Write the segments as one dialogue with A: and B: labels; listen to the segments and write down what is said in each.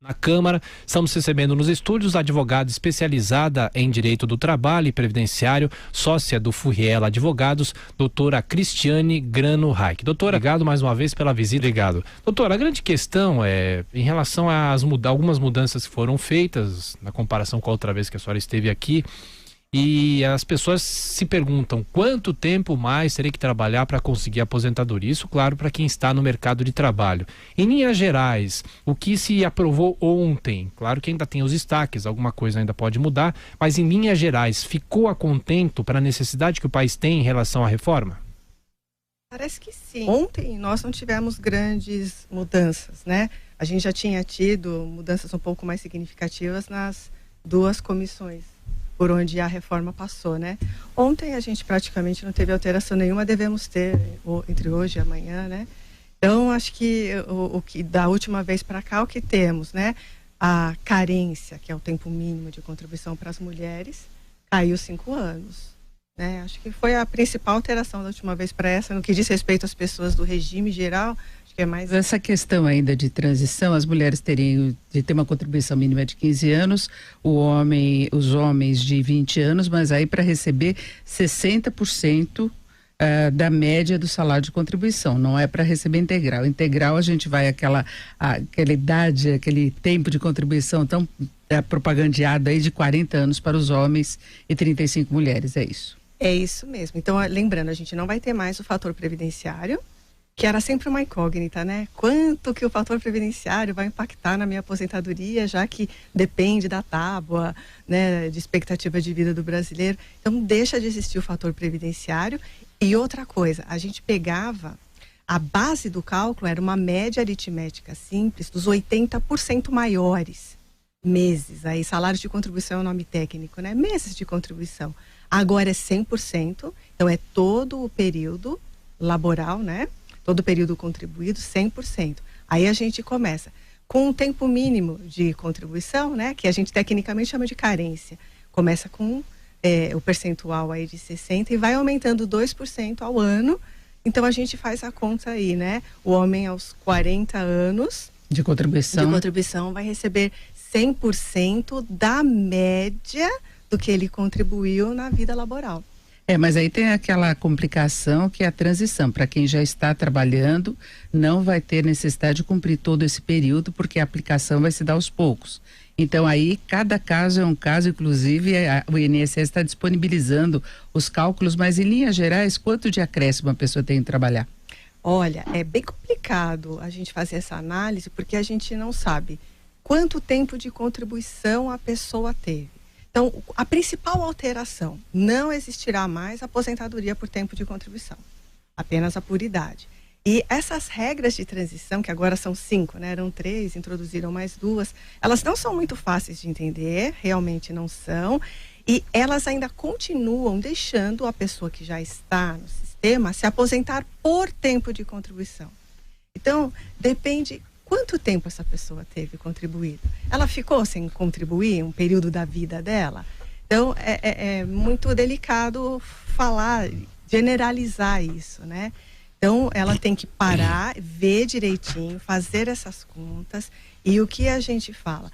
A: Na Câmara, estamos recebendo nos estúdios a advogada especializada em Direito do Trabalho e Previdenciário, sócia do Furriela Advogados, doutora Cristiane Grano Reich. Doutora, obrigado mais uma vez pela visita. Obrigado. Doutora, a grande questão é em relação às algumas mudanças que foram feitas, na comparação com a outra vez que a senhora esteve aqui, e as pessoas se perguntam quanto tempo mais terei que trabalhar para conseguir a aposentadoria. Isso, claro, para quem está no mercado de trabalho. Em linhas gerais, o que se aprovou ontem, claro que ainda tem os destaques, alguma coisa ainda pode mudar, mas em linhas gerais, ficou a contento para a necessidade que o país tem em relação à reforma?
B: Parece que sim. Ontem nós não tivemos grandes mudanças, né? A gente já tinha tido mudanças um pouco mais significativas nas duas comissões por onde a reforma passou, né? Ontem a gente praticamente não teve alteração nenhuma, devemos ter entre hoje e amanhã, né? Então, acho que o que da última vez para cá, o que temos, né? A carência, que é o tempo mínimo de contribuição para as mulheres, caiu 5 anos, né? Acho que foi a principal alteração da última vez para essa, no que diz respeito às pessoas do regime geral. Que é mais...
C: Essa questão ainda de transição, as mulheres teriam de ter uma contribuição mínima de 15 anos, os homens de 20 anos, mas aí para receber 60% da média do salário de contribuição, não é para receber integral. Integral a gente vai aquela idade, aquele tempo de contribuição tão propagandeado aí de 40 anos para os homens e 35 mulheres, é isso?
B: É isso mesmo. Então, lembrando, a gente não vai ter mais o fator previdenciário, que era sempre uma incógnita, né? Quanto que o fator previdenciário vai impactar na minha aposentadoria, já que depende da tábua, né, de expectativa de vida do brasileiro. Então, deixa de existir o fator previdenciário. E outra coisa, a gente pegava, a base do cálculo era uma média aritmética simples dos 80% maiores meses. Aí, salário de contribuição é o nome técnico, né? Meses de contribuição. Agora é 100%, então é todo o período laboral, né? Todo o período contribuído, 100%. Aí a gente começa com um tempo mínimo de contribuição, né? Que a gente tecnicamente chama de carência. Começa com o percentual aí de 60% e vai aumentando 2% ao ano. Então a gente faz a conta aí, né? O homem aos 40 anos
C: de contribuição
B: vai receber 100% da média do que ele contribuiu na vida laboral.
C: Mas aí tem aquela complicação que é a transição. Para quem já está trabalhando, não vai ter necessidade de cumprir todo esse período, porque a aplicação vai se dar aos poucos. Então aí, cada caso é um caso, inclusive o INSS está disponibilizando os cálculos, mas em linhas gerais, quanto de acréscimo a pessoa tem que trabalhar?
B: Olha, é bem complicado a gente fazer essa análise, porque a gente não sabe quanto tempo de contribuição a pessoa teve. Então, a principal alteração, não existirá mais aposentadoria por tempo de contribuição, apenas a por idade. E essas regras de transição, que agora são 5, né? Eram 3, introduziram mais 2, elas não são muito fáceis de entender, realmente não são, e elas ainda continuam deixando a pessoa que já está no sistema se aposentar por tempo de contribuição. Então, depende quanto tempo essa pessoa teve contribuído. Ela ficou sem contribuir um período da vida dela? Então, é muito delicado falar, generalizar isso, né? Então, ela tem que parar, ver direitinho, fazer essas contas. E o que a gente fala?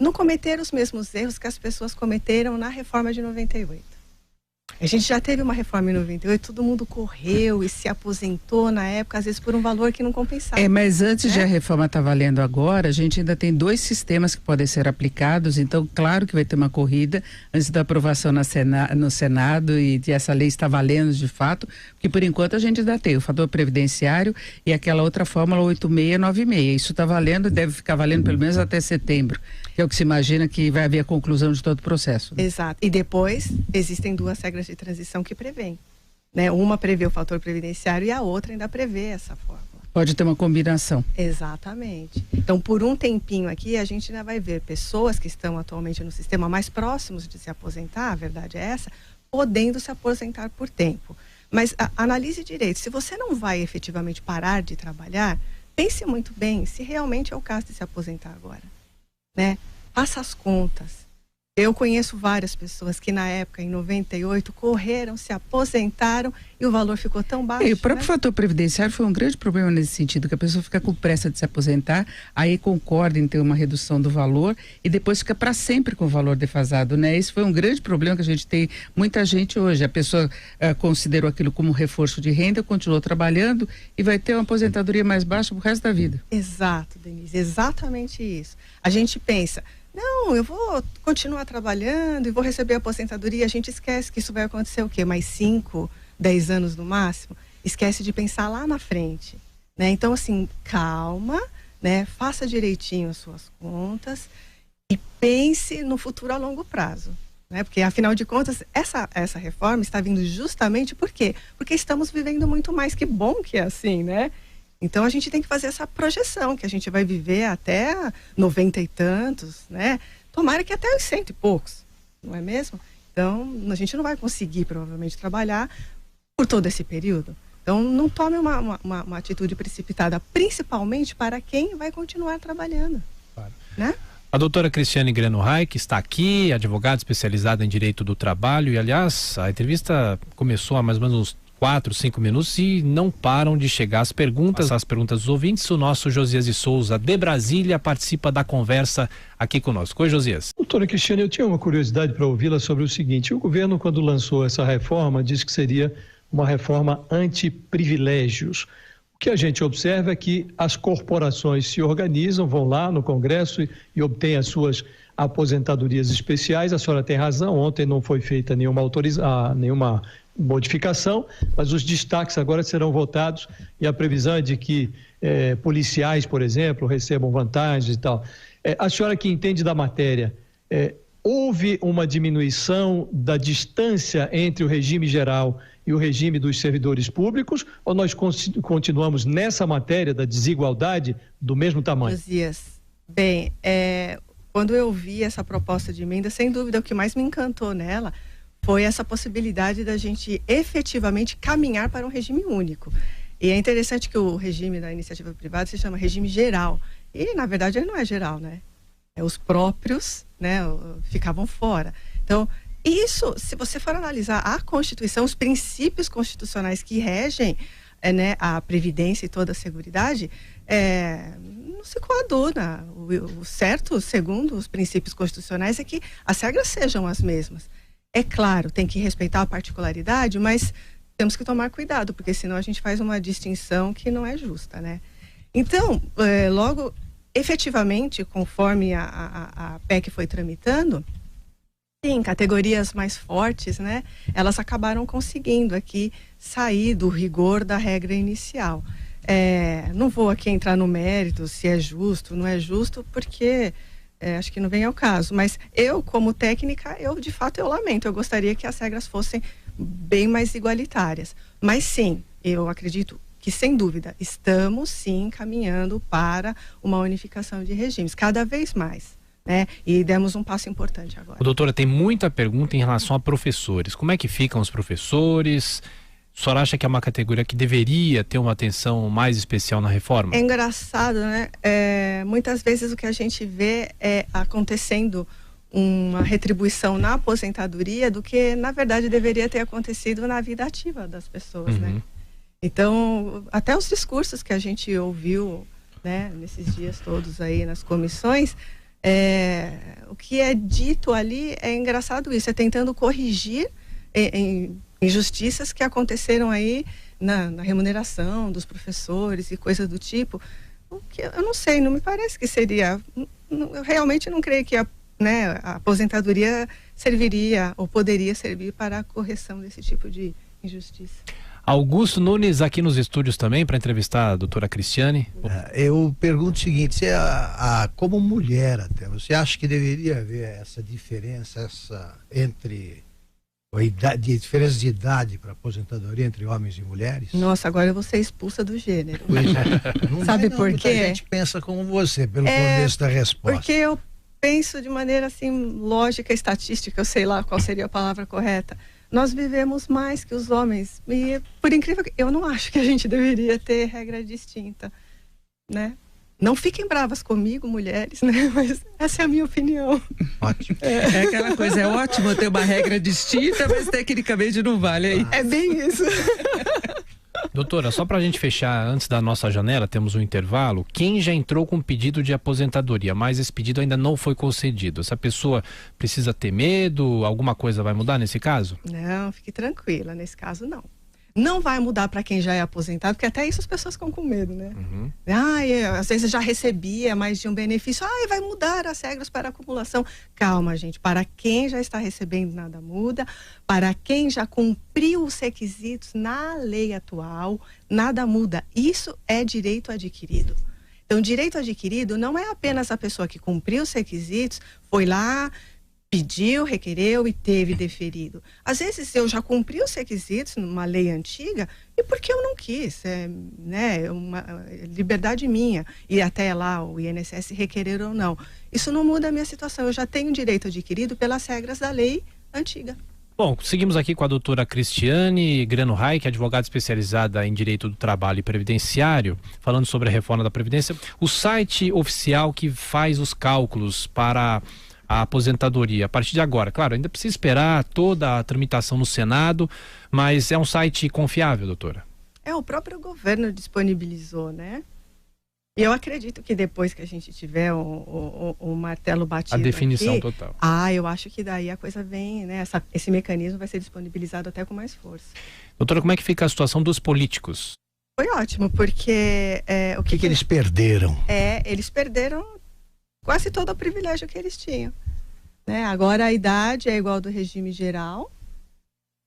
B: Não cometer os mesmos erros que as pessoas cometeram na reforma de 98. A gente já teve uma reforma em 98, todo mundo correu e se aposentou na época, às vezes por um valor que não compensava.
C: Mas antes de a reforma estar valendo agora, a gente ainda tem 2 sistemas que podem ser aplicados, então claro que vai ter uma corrida antes da aprovação no Senado e de essa lei estar valendo de fato, porque por enquanto a gente ainda tem o fator previdenciário e aquela outra fórmula 8696. Isso está valendo, deve ficar valendo pelo menos até setembro, que é o que se imagina que vai haver a conclusão de todo o processo. Né?
B: Exato. E depois existem 2 regras de transição que prevêem, né? Uma prevê o fator previdenciário e a outra ainda prevê essa fórmula.
C: Pode ter uma combinação.
B: Exatamente. Então, por um tempinho aqui, a gente ainda vai ver pessoas que estão atualmente no sistema mais próximos de se aposentar, a verdade é essa, podendo se aposentar por tempo. Mas analise direito, se você não vai efetivamente parar de trabalhar, pense muito bem se realmente é o caso de se aposentar agora, né? Faça as contas. Eu conheço várias pessoas que na época, em 98, correram, se aposentaram e o valor ficou tão baixo.
C: E o próprio fator previdenciário foi um grande problema nesse sentido, que a pessoa fica com pressa de se aposentar, aí concorda em ter uma redução do valor e depois fica para sempre com o valor defasado, né? Esse foi um grande problema que a gente tem, muita gente hoje, a pessoa considerou aquilo como reforço de renda, continuou trabalhando e vai ter uma aposentadoria mais baixa pro resto da vida.
B: Exato, Denise, exatamente isso. A gente pensa, não, eu vou continuar trabalhando e vou receber a aposentadoria. A gente esquece que isso vai acontecer o quê? Mais 5, 10 anos no máximo? Esquece de pensar lá na frente, né? Então, assim, calma, né? Faça direitinho as suas contas e pense no futuro a longo prazo, né? Porque, afinal de contas, essa reforma está vindo justamente por quê? Porque estamos vivendo muito mais. Que bom que é assim, né? Então, a gente tem que fazer essa projeção, que a gente vai viver até 90 e tantos, né? Tomara que até os 100 e poucos, não é mesmo? Então, a gente não vai conseguir, provavelmente, trabalhar por todo esse período. Então, não tome uma atitude precipitada, principalmente para quem vai continuar trabalhando, claro, né?
A: A doutora Cristiane Grano Reich está aqui, advogada especializada em direito do trabalho, e, aliás, a entrevista começou há mais ou menos uns 4, 5 minutos e não param de chegar as perguntas dos ouvintes. O nosso Josias de Souza, de Brasília, participa da conversa aqui conosco. Oi, Josias.
D: Doutora Cristiane, eu tinha uma curiosidade para ouvi-la sobre o seguinte: o governo, quando lançou essa reforma, disse que seria uma reforma anti-privilégios. O que a gente observa é que as corporações se organizam, vão lá no Congresso e obtêm as suas aposentadorias especiais. A senhora tem razão, ontem não foi feita nenhuma modificação, mas os destaques agora serão votados e a previsão é de que policiais, por exemplo, recebam vantagens e tal. A senhora que entende da matéria, houve uma diminuição da distância entre o regime geral e o regime dos servidores públicos, ou nós continuamos nessa matéria da desigualdade do mesmo tamanho?
B: Josias, bem, quando eu vi essa proposta de emenda, sem dúvida o que mais me encantou nela foi essa possibilidade da gente efetivamente caminhar para um regime único. E é interessante que o regime da iniciativa privada se chama regime geral. E, na verdade, ele não é geral, né? Os próprios, né, ficavam fora. Então, isso, se você for analisar a Constituição, os princípios constitucionais que regem né, a Previdência e toda a Seguridade, não se coaduna. O certo, segundo os princípios constitucionais, é que as regras sejam as mesmas. É claro, tem que respeitar a particularidade, mas temos que tomar cuidado, porque senão a gente faz uma distinção que não é justa, né? Então, logo, efetivamente, conforme a PEC foi tramitando, sim, categorias mais fortes, né? Elas acabaram conseguindo aqui sair do rigor da regra inicial. Não vou aqui entrar no mérito se é justo, não é justo, porque acho que não vem ao caso, mas eu, como técnica, de fato eu lamento, eu gostaria que as regras fossem bem mais igualitárias, mas sim, eu acredito que sem dúvida, estamos sim caminhando para uma unificação de regimes, cada vez mais, né? E demos um passo importante agora.
A: Doutora, tem muita pergunta em relação a professores, como é que ficam os professores? A senhora acha que é uma categoria que deveria ter uma atenção mais especial na reforma?
B: É engraçado, né? Muitas vezes o que a gente vê é acontecendo uma retribuição na aposentadoria do que, na verdade, deveria ter acontecido na vida ativa das pessoas, né? Então, até os discursos que a gente ouviu, né, nesses dias todos aí nas comissões, o que é dito ali é engraçado isso, tentando corrigir injustiças que aconteceram aí na remuneração dos professores e coisas do tipo, o que eu não sei, não me parece que seria, eu realmente não creio que a aposentadoria serviria ou poderia servir para a correção desse tipo de injustiça.
A: Augusto Nunes aqui nos estúdios também para entrevistar a doutora Cristiane.
E: Eu pergunto o seguinte, como mulher até, você acha que deveria haver essa diferença entre diferença de idade para aposentadoria entre homens e mulheres?
B: Nossa, agora eu vou ser expulsa do gênero.
E: Pois é. Não
B: sabe por quê?
E: A gente pensa como você, pelo começo da resposta.
B: Porque eu penso de maneira assim, lógica, estatística, eu sei lá qual seria a palavra correta. Nós vivemos mais que os homens e, por incrível que eu não acho que a gente deveria ter regra distinta, né? Não fiquem bravas comigo, mulheres, né? Mas essa é a minha opinião.
E: Ótimo.
C: É aquela coisa, é ótimo ter uma regra distinta, mas tecnicamente não vale aí.
B: É bem isso.
A: Doutora, só para a gente fechar, antes da nossa janela, temos um intervalo. Quem já entrou com pedido de aposentadoria, mas esse pedido ainda não foi concedido, essa pessoa precisa ter medo? Alguma coisa vai mudar nesse caso?
B: Não, fique tranquila, nesse caso não. Não vai mudar para quem já é aposentado, porque até isso as pessoas ficam com medo, né?
A: Uhum.
B: Às vezes já recebia mais de um benefício. Vai mudar as regras para acumulação. Calma, gente. Para quem já está recebendo, nada muda. Para quem já cumpriu os requisitos na lei atual, nada muda. Isso é direito adquirido. Então, direito adquirido não é apenas a pessoa que cumpriu os requisitos, foi lá, pediu, requereu e teve deferido. Às vezes eu já cumpri os requisitos numa lei antiga e porque eu não quis, né, uma liberdade minha, e até lá o INSS requerer ou não. Isso não muda a minha situação, eu já tenho direito adquirido pelas regras da lei antiga.
A: Bom, seguimos aqui com a doutora Cristiane Grano Reich, advogada especializada em Direito do Trabalho e Previdenciário, falando sobre a reforma da Previdência. O site oficial que faz os cálculos para a aposentadoria, a partir de agora, claro, ainda precisa esperar toda a tramitação no Senado, mas é um site confiável, doutora?
B: O próprio governo disponibilizou, né? E eu acredito que depois que a gente tiver o martelo batido,
A: a definição
B: aqui,
A: total.
B: Eu acho que daí a coisa vem, né? Esse mecanismo vai ser disponibilizado até com mais força.
A: Doutora, como é que fica a situação dos políticos?
B: Foi ótimo, porque
E: O que eles perderam?
B: Eles perderam quase todo o privilégio que eles tinham, né? Agora a idade é igual do regime geral,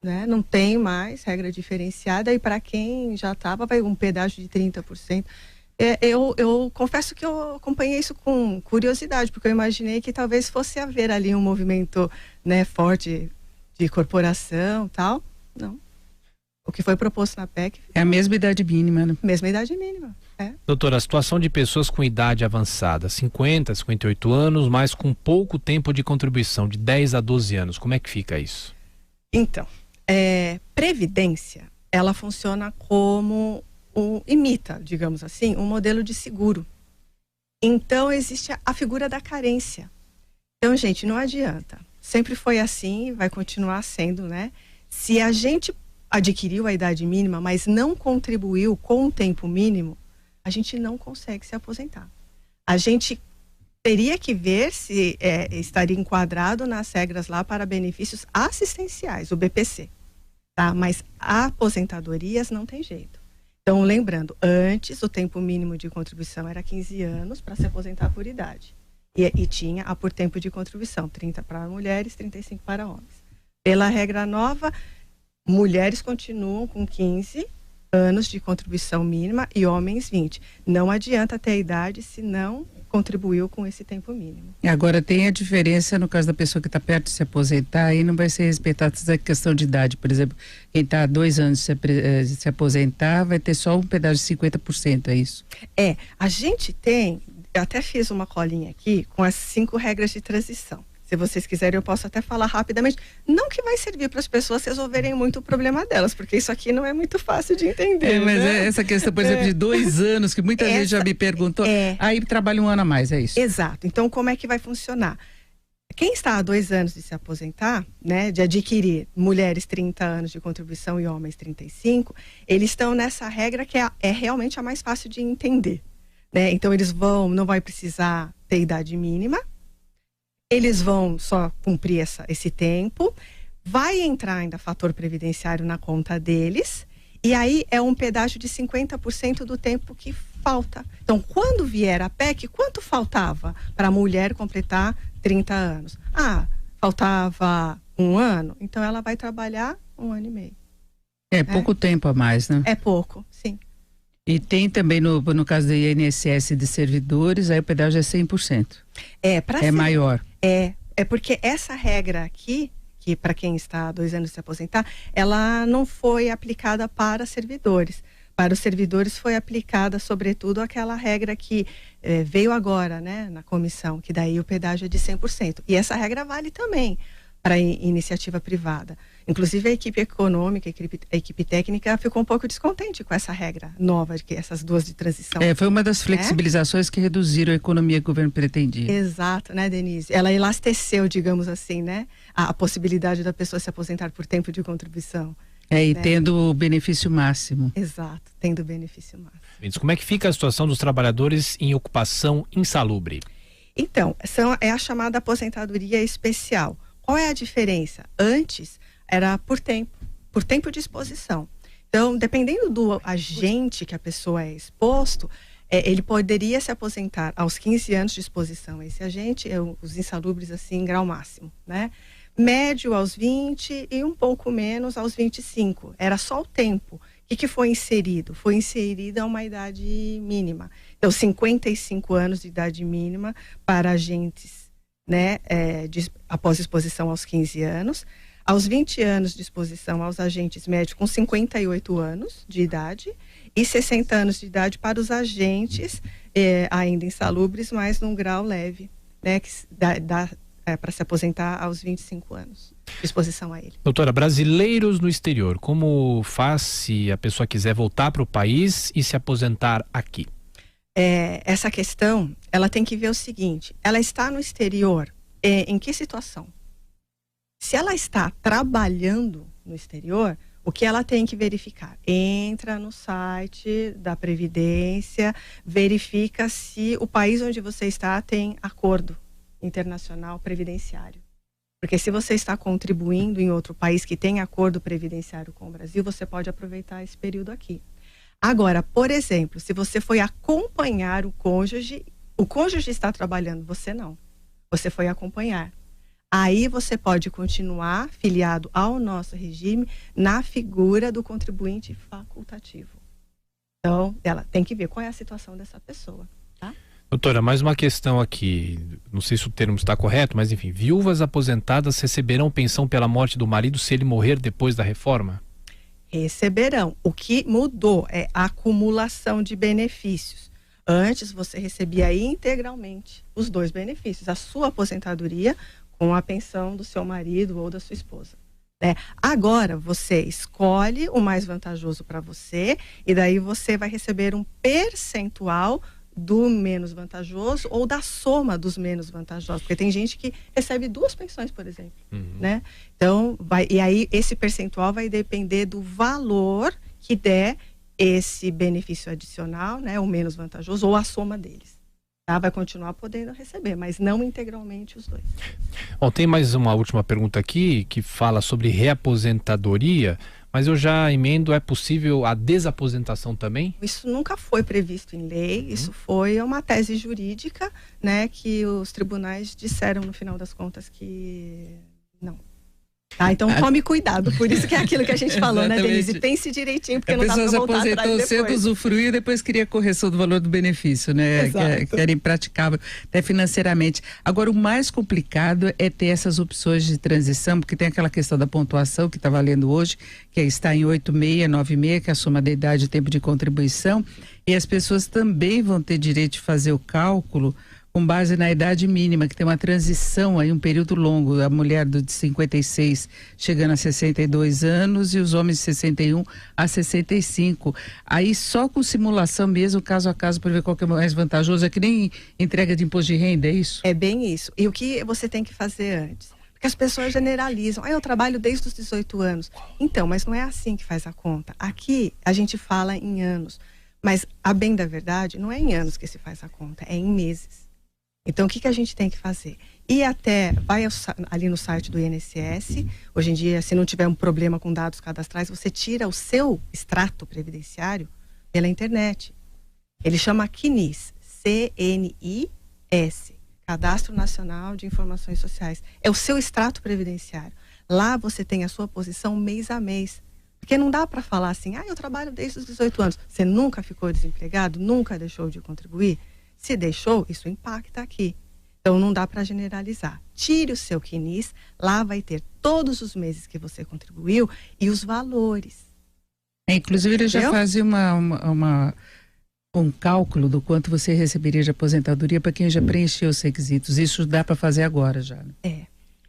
B: né? Não tem mais regra diferenciada, e para quem já estava, vai um pedágio de 30%. Eu confesso que eu acompanhei isso com curiosidade, porque eu imaginei que talvez fosse haver ali um movimento, né, forte de corporação e tal. Não. O que foi proposto na PEC...
C: É a mesma idade mínima, né?
B: Mesma idade mínima,
A: Doutora, a situação de pessoas com idade avançada, 50, 58 anos, mas com pouco tempo de contribuição, de 10 a 12 anos, como é que fica isso?
B: Então, previdência, ela funciona como imita, digamos assim, um modelo de seguro. Então, existe a figura da carência. Então, gente, não adianta. Sempre foi assim, vai continuar sendo, né? Se a gente adquiriu a idade mínima, mas não contribuiu com o tempo mínimo, a gente não consegue se aposentar. A gente teria que ver se estaria enquadrado nas regras lá para benefícios assistenciais, o BPC, tá? Mas aposentadorias não tem jeito. Então, lembrando, antes o tempo mínimo de contribuição era 15 anos para se aposentar por idade. E tinha a por tempo de contribuição, 30 para mulheres, 35 para homens. Pela regra nova, mulheres continuam com 15 anos de contribuição mínima e homens 20. Não adianta ter a idade se não contribuiu com esse tempo mínimo.
C: Agora tem a diferença no caso da pessoa que está perto de se aposentar, aí não vai ser respeitada essa questão de idade. Por exemplo, quem está há 2 anos de se aposentar vai ter só um pedágio de 50%, é isso?
B: A gente tem, eu até fiz uma colinha aqui com as 5 regras de transição. Se vocês quiserem, eu posso até falar rapidamente. Não que vai servir para as pessoas resolverem muito o problema delas, porque isso aqui não é muito fácil de entender.
C: Mas
B: né?
C: essa questão, por exemplo, de 2 anos, que muita gente já me perguntou, aí trabalha 1 ano a mais, é isso?
B: Exato. Então, como é que vai funcionar? Quem está há 2 anos de se aposentar, né, de adquirir mulheres 30 anos de contribuição e homens 35, eles estão nessa regra que é realmente a mais fácil de entender, né? Então, eles não vai precisar ter idade mínima, eles vão só cumprir esse tempo, vai entrar ainda fator previdenciário na conta deles, e aí é um pedágio de 50% do tempo que falta. Então, quando vier a PEC, quanto faltava para a mulher completar 30 anos? Faltava 1 ano, então ela vai trabalhar 1 ano e meio.
C: É pouco tempo a mais, né?
B: É pouco, sim.
C: E tem também no caso do INSS de servidores, aí o pedágio é 100%. É maior.
B: É porque essa regra aqui, que para quem está há 2 anos de se aposentar, ela não foi aplicada para servidores. Para os servidores foi aplicada, sobretudo, aquela regra que veio agora, né, na comissão, que daí o pedágio é de 100%. E essa regra vale também para iniciativa privada. Inclusive a equipe econômica, a equipe técnica ficou um pouco descontente com essa regra nova, de que essas duas de transição.
C: Foi uma das flexibilizações que reduziram a economia que o governo pretendia.
B: Exato, né, Denise? Ela elasteceu, digamos assim, né, a possibilidade da pessoa se aposentar por tempo de contribuição.
C: E tendo o benefício máximo.
B: Exato, tendo o benefício máximo.
A: Como é que fica a situação dos trabalhadores em ocupação insalubre?
B: Então, é a chamada aposentadoria especial. Qual é a diferença? Antes era por tempo de exposição. Então, dependendo do agente que a pessoa é exposto, ele poderia se aposentar aos 15 anos de exposição. Esse agente, os insalubres assim, em grau máximo, né? Médio aos 20 e um pouco menos aos 25. Era só o tempo. O que foi inserido? Foi inserida uma idade mínima. Então, 55 anos de idade mínima para agentes, né, após exposição aos 15 anos. Aos 20 anos de exposição aos agentes médicos com 58 anos de idade. E 60 anos de idade para os agentes ainda insalubres, mas num grau leve, né, que dá para se aposentar aos 25 anos, de exposição a ele.
A: Doutora, brasileiros no exterior, como faz se a pessoa quiser voltar para o país e se aposentar aqui?
B: Essa questão, ela tem que ver o seguinte, ela está no exterior, em que situação? Se ela está trabalhando no exterior, o que ela tem que verificar? Entra no site da Previdência, verifica se o país onde você está tem acordo internacional previdenciário. Porque se você está contribuindo em outro país que tem acordo previdenciário com o Brasil, você pode aproveitar esse período aqui. Agora, por exemplo, se você foi acompanhar o cônjuge está trabalhando, você não. Você foi acompanhar. Aí você pode continuar filiado ao nosso regime na figura do contribuinte facultativo. Então, ela tem que ver qual é a situação dessa pessoa, tá?
A: Doutora, mais uma questão aqui, não sei se o termo está correto, mas enfim, viúvas aposentadas receberão pensão pela morte do marido se ele morrer depois da reforma?
B: Receberão. O que mudou é a acumulação de benefícios. Antes você recebia integralmente os dois benefícios, a sua aposentadoria com a pensão do seu marido ou da sua esposa. Agora você escolhe o mais vantajoso para você e daí você vai receber um percentual do menos vantajoso ou da soma dos menos vantajosos, porque tem gente que recebe 2 pensões, por exemplo, né? Então, e aí esse percentual vai depender do valor que der esse benefício adicional, né, o menos vantajoso ou a soma deles. Tá? Vai continuar podendo receber, mas não integralmente os dois.
A: Bom, tem mais uma última pergunta aqui que fala sobre reaposentadoria, mas eu já emendo, é possível a desaposentação também?
B: Isso nunca foi previsto em lei, isso foi uma tese jurídica, né, que os tribunais disseram no final das contas que não. Tá, então tome cuidado, por isso que é aquilo que a gente falou, né, Denise? Pense direitinho, porque não dá para voltar atrás depois. A pessoa se
C: aposentou cedo, usufruiu e depois queria correção do valor do benefício, né? Que era impraticável, até financeiramente. Agora, o mais complicado é ter essas opções de transição, porque tem aquela questão da pontuação que está valendo hoje, que está em 8,6, 9,6, que é a soma da idade e tempo de contribuição, e as pessoas também vão ter direito de fazer o cálculo com base na idade mínima, que tem uma transição aí, um período longo, a mulher de 56 chegando a 62 anos e os homens de 61 a 65. Aí só com simulação mesmo, caso a caso, para ver qual que é mais vantajoso, é que nem entrega de imposto de renda, é isso?
B: É bem isso. E o que você tem que fazer antes? Porque as pessoas generalizam, eu trabalho desde os 18 anos. Então, mas não é assim que faz a conta. Aqui a gente fala em anos, mas a bem da verdade, não é em anos que se faz a conta, é em meses. Então, o que a gente tem que fazer? Vai ali no site do INSS, hoje em dia, se não tiver um problema com dados cadastrais, você tira o seu extrato previdenciário pela internet. Ele chama CNIS, C-N-I-S, Cadastro Nacional de Informações Sociais. É o seu extrato previdenciário. Lá você tem a sua posição mês a mês. Porque não dá para falar assim, eu trabalho desde os 18 anos. Você nunca ficou desempregado? Nunca deixou de contribuir? Se deixou, isso impacta aqui. Então, não dá para generalizar. Tire o seu CNIS, lá vai ter todos os meses que você contribuiu e os valores.
C: Inclusive, ele já fazia um cálculo do quanto você receberia de aposentadoria para quem já preencheu os requisitos. Isso dá para fazer agora já, né?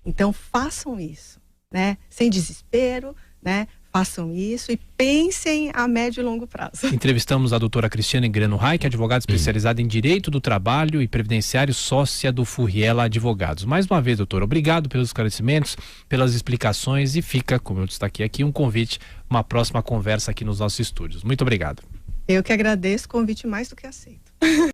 B: Então façam isso, né? Sem desespero, né? Façam isso e pensem a médio e longo prazo.
A: Entrevistamos a doutora Cristiane Grano Reich, advogada especializada em Direito do Trabalho e Previdenciário, sócia do Furriela Advogados. Mais uma vez, doutora, obrigado pelos esclarecimentos, pelas explicações e fica, como eu destaquei aqui, um convite, uma próxima conversa aqui nos nossos estúdios. Muito obrigado.
B: Eu que agradeço o convite mais do que aceito.